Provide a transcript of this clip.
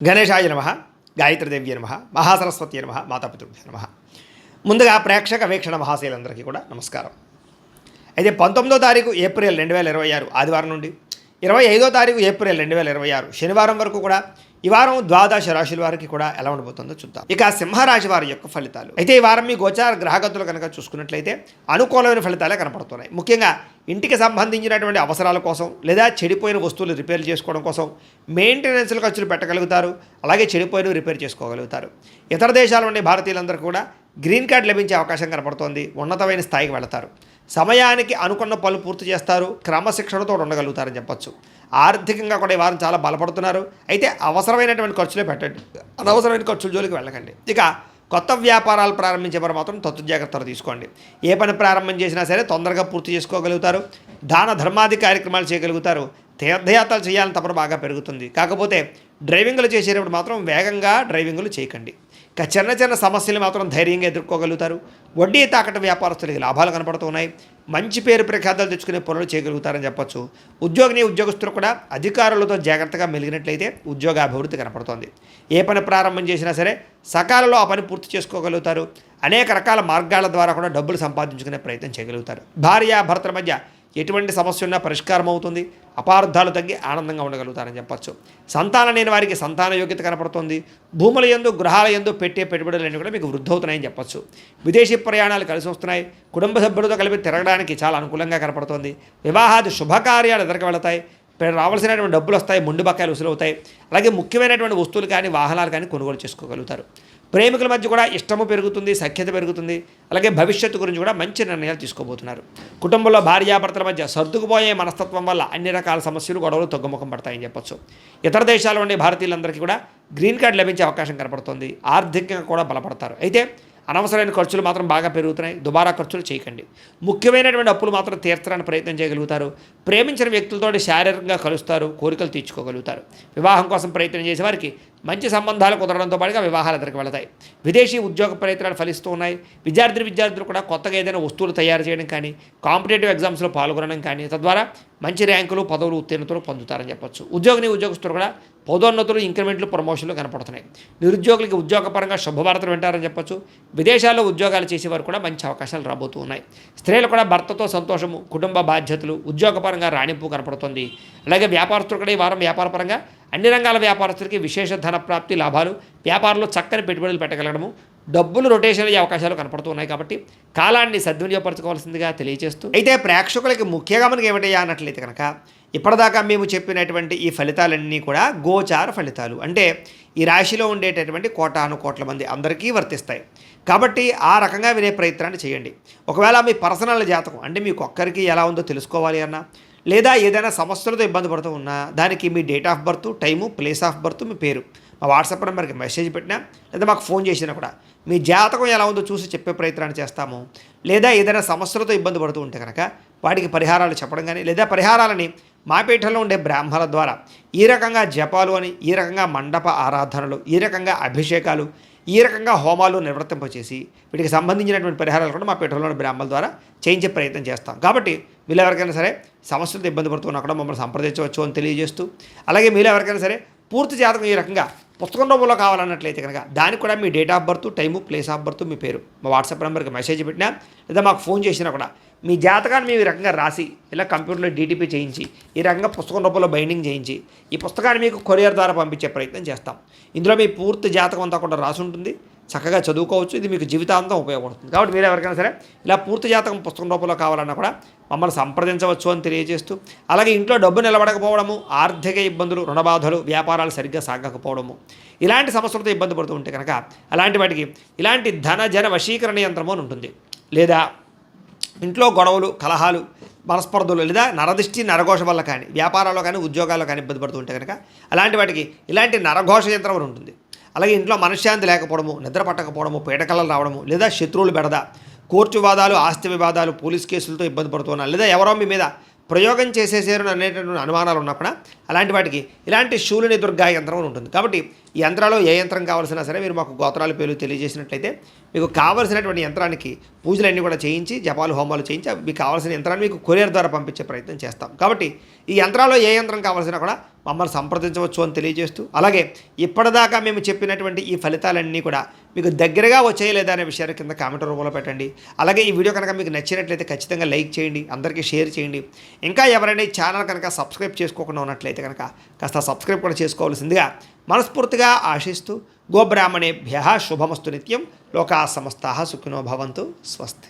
గణేశాయ నమ, గాయత్రీదేవ్య నమ, మహాసరస్వతి నమ, మాతాపితృభ్య నమ. ముందుగా ప్రేక్షక వీక్షణ మహాశయులందరికీ కూడా నమస్కారం. అయితే 19వ తారీఖు ఏప్రిల్ 2026 ఆదివారం నుండి 25వ తారీఖు ఏప్రిల్ 2026 శనివారం వరకు కూడా ఈ వారం ద్వాదశ రాశుల వారికి కూడా ఎలా ఉండబోతుందో చూద్దాం. ఇక సింహరాశి వారి యొక్క ఫలితాలు. అయితే ఈ వారం మీ గోచార గ్రహగతులు కనుక చూసుకున్నట్లయితే అనుకూలమైన ఫలితాలే కనపడుతున్నాయి. ముఖ్యంగా ఇంటికి సంబంధించినటువంటి అవసరాల కోసం లేదా చెడిపోయిన వస్తువులు రిపేర్ చేసుకోవడం కోసం మెయింటెనెన్స్ల ఖర్చులు పెట్టగలుగుతారు. అలాగే చెడిపోయిన రిపేర్ చేసుకోగలుగుతారు. ఇతర దేశాల నుండి భారతీయులందరూ కూడా గ్రీన్ కార్డు లభించే అవకాశం కనపడుతోంది. ఉన్నతమైన స్థాయికి వెళతారు. సమయానికి అనుకున్న పనులు పూర్తి చేస్తారు. క్రమశిక్షణతో ఉండగలుగుతారని చెప్పొచ్చు. ఆర్థికంగా కూడా ఈ వారం చాలా బలపడుతున్నారు. అయితే అవసరమైనటువంటి ఖర్చులే పెట్టండి, అనవసరమైన ఖర్చుల జోలికి వెళ్ళకండి. ఇక కొత్త వ్యాపారాలు ప్రారంభించే వారు మాత్రం తత్తు జాగ్రత్తలు తీసుకోండి. ఏ పని ప్రారంభం చేసినా సరే తొందరగా పూర్తి చేసుకోగలుగుతారు. దాన ధర్మాది కార్యక్రమాలు చేయగలుగుతారు. తీర్థయాత్రలు చేయాలని తపన బాగా పెరుగుతుంది. కాకపోతే డ్రైవింగ్లు చేసేటప్పుడు మాత్రం వేగంగా డ్రైవింగ్లు చేయకండి. ఇక చిన్న చిన్న సమస్యలు మాత్రం ధైర్యంగా ఎదుర్కోగలుగుతారు. వడ్డీ తాకట వ్యాపారస్తులకి లాభాలు కనపడుతున్నాయి. మంచి పేరు ప్రఖ్యాతలు తెచ్చుకునే పనులు చేయగలుగుతారని చెప్పొచ్చు. ఉద్యోగస్తులు కూడా అధికారులతో జాగ్రత్తగా మెలిగినట్లయితే ఉద్యోగాభివృద్ధి కనపడుతోంది. ఏ పని ప్రారంభం చేసినా సరే సకాలంలో ఆ పని పూర్తి చేసుకోగలుగుతారు. అనేక రకాల మార్గాల ద్వారా కూడా డబ్బులు సంపాదించుకునే ప్రయత్నం చేయగలుగుతారు. భార్యాభర్తల మధ్య ఎటువంటి సమస్య ఉన్నా పరిష్కారం అవుతుంది. అపార్థాలు తగ్గి ఆనందంగా ఉండగలుగుతారని చెప్పచ్చు. సంతానం లేని వారికి సంతాన యోగ్యత కనపడుతుంది. భూముల యందు గృహాల యందు పెట్టే పెట్టుబడులన్నీ కూడా మీకు వృద్ధి అవుతున్నాయని చెప్పచ్చు. విదేశీ ప్రయాణాలు కలిసి వస్తున్నాయి. కుటుంబ సభ్యులతో కలిపి తిరగడానికి చాలా అనుకూలంగా కనపడుతుంది. వివాహాది శుభకార్యాలు ఎదురుకు వెళతాయి. రావాల్సినటువంటి డబ్బులు వస్తాయి. ముందు బకాయిలు వసూలు అవుతాయి. అలాగే ముఖ్యమైనటువంటి వస్తువులు కానీ వాహనాలు కానీ కొనుగోలు చేసుకోగలుగుతారు. ప్రేమికుల మధ్య కూడా ఇష్టము పెరుగుతుంది, సఖ్యత పెరుగుతుంది. అలాగే భవిష్యత్తు గురించి కూడా మంచి నిర్ణయాలు తీసుకోబోతున్నారు. కుటుంబంలో భార్యాభర్తల మధ్య సర్దుకుపోయే మనస్తత్వం వల్ల అన్ని రకాల సమస్యలు గొడవలు తగ్గుముఖం పడతాయని చెప్పొచ్చు. ఇతర దేశాల ఉండే భారతీయులందరికీ కూడా గ్రీన్ కార్డు లభించే అవకాశం కనపడుతుంది. ఆర్థికంగా కూడా బలపడతారు. అయితే అనవసరమైన ఖర్చులు మాత్రం బాగా పెరుగుతున్నాయి. దుబారా ఖర్చులు చేయకండి. ముఖ్యమైనటువంటి అప్పులు మాత్రం తీర్చడానికి ప్రయత్నం చేయగలుగుతారు. ప్రేమించిన వ్యక్తులతో శారీరకంగా కలుస్తారు. కోరికలు తీర్చుకోగలుగుతారు. వివాహం కోసం ప్రయత్నం చేసే వారికి మంచి సంబంధాలు కుదరడంతో పాటుగా వివాహాలు ఎదురుకు వెళతాయి. విదేశీ ఉద్యోగ ప్రయత్నాలు ఫలిస్తూ ఉన్నాయి. విద్యార్థులు కూడా కొత్తగా ఏదైనా వస్తువులు తయారు చేయడం కానీ కాంపిటేటివ్ ఎగ్జామ్స్లో పాల్గొనడం కానీ తద్వారా మంచి ర్యాంకులు పదవులు ఉత్తీర్ణతలు పొందుతారని చెప్పొచ్చు. ఉద్యోగస్తులు కూడా పదోన్నతులు ఇంక్రిమెంట్లు ప్రమోషన్లు కనపడుతున్నాయి. నిరుద్యోగులకి ఉద్యోగపరంగా శుభవార్తలు వింటారని చెప్పొచ్చు. విదేశాల్లో ఉద్యోగాలు చేసేవారు కూడా మంచి అవకాశాలు రాబోతూ ఉన్నాయి. స్త్రీలు కూడా భర్తతో సంతోషము, కుటుంబ బాధ్యతలు, ఉద్యోగపరంగా రాణింపు కనపడుతుంది. అలాగే వ్యాపారస్తులు కూడా ఈ వారం వ్యాపారపరంగా అన్ని రంగాల వ్యాపారస్తులకి విశేష ధన ప్రాప్తి, లాభాలు, వ్యాపారంలో చక్కని పెట్టుబడులు పెట్టగలగడము, డబ్బులు రొటేషన్ అయ్యే అవకాశాలు కనపడుతున్నాయి. కాబట్టి కాలాన్ని సద్వినియోగపరచుకోవాల్సిందిగా తెలియజేస్తూ అయితే ప్రేక్షకులకి ముఖ్యంగా మనకి ఏమిటయ్యా అన్నట్లయితే కనుక ఇప్పటిదాకా మేము చెప్పినటువంటి ఈ ఫలితాలన్నీ కూడా గోచార ఫలితాలు. అంటే ఈ రాశిలో ఉండేటటువంటి కోటాను కోట్ల మంది అందరికీ వర్తిస్తాయి. కాబట్టి ఆ రకంగా వినే ప్రయత్నాన్ని చేయండి. ఒకవేళ మీ పర్సనల్ జాతకం అంటే మీకు ఒక్కరికి ఎలా ఉందో తెలుసుకోవాలి అన్నా, లేదా ఏదైనా సమస్యలతో ఇబ్బంది పడుతూ ఉన్నా దానికి మీ date of birth, time, place of birth, మీ పేరు మా వాట్సాప్ నెంబర్కి మెసేజ్ పెట్టినా లేదా మాకు ఫోన్ చేసినా కూడా మీ జాతకం ఎలా ఉందో చూసి చెప్పే ప్రయత్నాన్ని చేస్తాము. లేదా ఏదైనా సమస్యలతో ఇబ్బంది పడుతూ ఉంటే కనుక వాటికి పరిహారాలు చెప్పడం కానీ లేదా పరిహారాలని మా పీఠంలో ఉండే బ్రాహ్మణుల ద్వారా ఈ రకంగా జపాలు అని, ఈ రకంగా మండప ఆరాధనలు, ఈ రకంగా అభిషేకాలు, ఈ రకంగా హోమాలు నిర్వర్తింపచేసి వీటికి సంబంధించినటువంటి పరిహారాలు కూడా మా పీఠంలోని బ్రాహ్మణుల ద్వారా చేయించే ప్రయత్నం చేస్తాం. కాబట్టి వీళ్ళు ఎవరికైనా సరే సమస్యలతో ఇబ్బంది పడుతున్నా కూడా మమ్మల్ని సంప్రదించవచ్చు అని తెలియజేస్తూ, అలాగే మీరు ఎవరికైనా సరే పూర్తి జాతకం ఈ రకంగా పుస్తకం రూపంలో కావాలన్నట్లయితే కనుక దానికి కూడా మీ date of birth, time, place of birth, మీ పేరు మా వాట్సాప్ నెంబర్కి మెసేజ్ పెట్టినా లేదా మాకు ఫోన్ చేసినా కూడా మీ జాతకాన్ని మేము ఈ రకంగా రాసి ఇలా కంప్యూటర్లో డీటీపీ చేయించి ఈ రకంగా పుస్తకం రూపంలో బైండింగ్ చేయించి ఈ పుస్తకాన్ని మీకు కొరియర్ ద్వారా పంపించే ప్రయత్నం చేస్తాం. ఇందులో మీ పూర్తి జాతకం అంతా కూడా రాసి ఉంటుంది. చక్కగా చదువుకోవచ్చు. ఇది మీకు జీవితాంతం ఉపయోగపడుతుంది. కాబట్టి మీరు ఎవరికైనా సరే ఇలా పూర్తి జాతకం పుస్తకం రూపంలో కావాలన్నా కూడా మమ్మల్ని సంప్రదించవచ్చు అని తెలియజేస్తూ, అలాగే ఇంట్లో డబ్బు నిలబడకపోవడము, ఆర్థిక ఇబ్బందులు, రుణబాధలు, వ్యాపారాలు సరిగ్గా సాగకపోవడము, ఇలాంటి సమస్యలతో ఇబ్బంది పడుతూ ఉంటే కనుక అలాంటి వాటికి ఇలాంటి జన వశీకరణ యంత్రము అని ఉంటుంది. లేదా ఇంట్లో గొడవలు, కలహాలు, మనస్పర్ధలు లేదా నరదిష్టి, నరఘోష వల్ల కానీ వ్యాపారాల్లో కానీ ఉద్యోగాల్లో కానీ ఇబ్బంది పడుతూ ఉంటే కనుక అలాంటి వాటికి ఇలాంటి నరఘోష యంత్రం అని ఉంటుంది. అలాగే ఇంట్లో మనశ్శాంతి లేకపోవడము, నిద్ర పట్టకపోవడము, పీడకలలు రావడము, లేదా శత్రువులు బెడద, కోర్టు వివాదాలు, ఆస్తి వివాదాలు, పోలీస్ కేసులతో ఇబ్బంది పడుతున్నా, లేదా ఎవరో మీ మీద ప్రయోగం చేసేసారు అనేటటువంటి అనుమానాలు ఉన్నా కూడా అలాంటి వాటికి ఇలాంటి శూలిని దుర్గా యంత్రం అని ఉంటుంది. కాబట్టి ఈ యంత్రాల్లో ఏ యంత్రం కావాల్సినా సరే మీరు మాకు గోత్రాల పేర్లు తెలియజేసినట్లయితే మీకు కావాల్సినటువంటి యంత్రానికి పూజలన్నీ కూడా చేయించి జపాలు హోమాలు చేయించి మీకు కావాల్సిన యంత్రాన్ని మీకు కొరియర్ ద్వారా పంపించే ప్రయత్నం చేస్తాం. కాబట్టి ఈ యంత్రాల్లో ఏ యంత్రం కావాల్సినా కూడా మమ్మల్ని సంప్రదించవచ్చు అని తెలియజేస్తూ, అలాగే ఇప్పటిదాకా మేము చెప్పినటువంటి ఈ ఫలితాలన్నీ కూడా మీకు దగ్గరగా వచ్చాయి లేదా అనే విషయాన్ని కింద కామెంట్ రూపంలో పెట్టండి. అలాగే ఈ వీడియో కనుక మీకు నచ్చినట్లయితే ఖచ్చితంగా లైక్ చేయండి, అందరికీ షేర్ చేయండి. ఇంకా ఎవరైనా ఈ ఛానల్ కనుక సబ్స్క్రైబ్ చేసుకోకుండా ఉన్నట్లయితే కనుక కాస్త సబ్స్క్రైబ్ కూడా చేసుకోవాల్సిందిగా మనస్ఫూర్తిగా ఆశిస్తూ, గోబ్రాహ్మణేభ్యః శుభమస్తు నిత్యం, లోకా సమస్తాః సుఖినో భవంతు, స్వస్తి.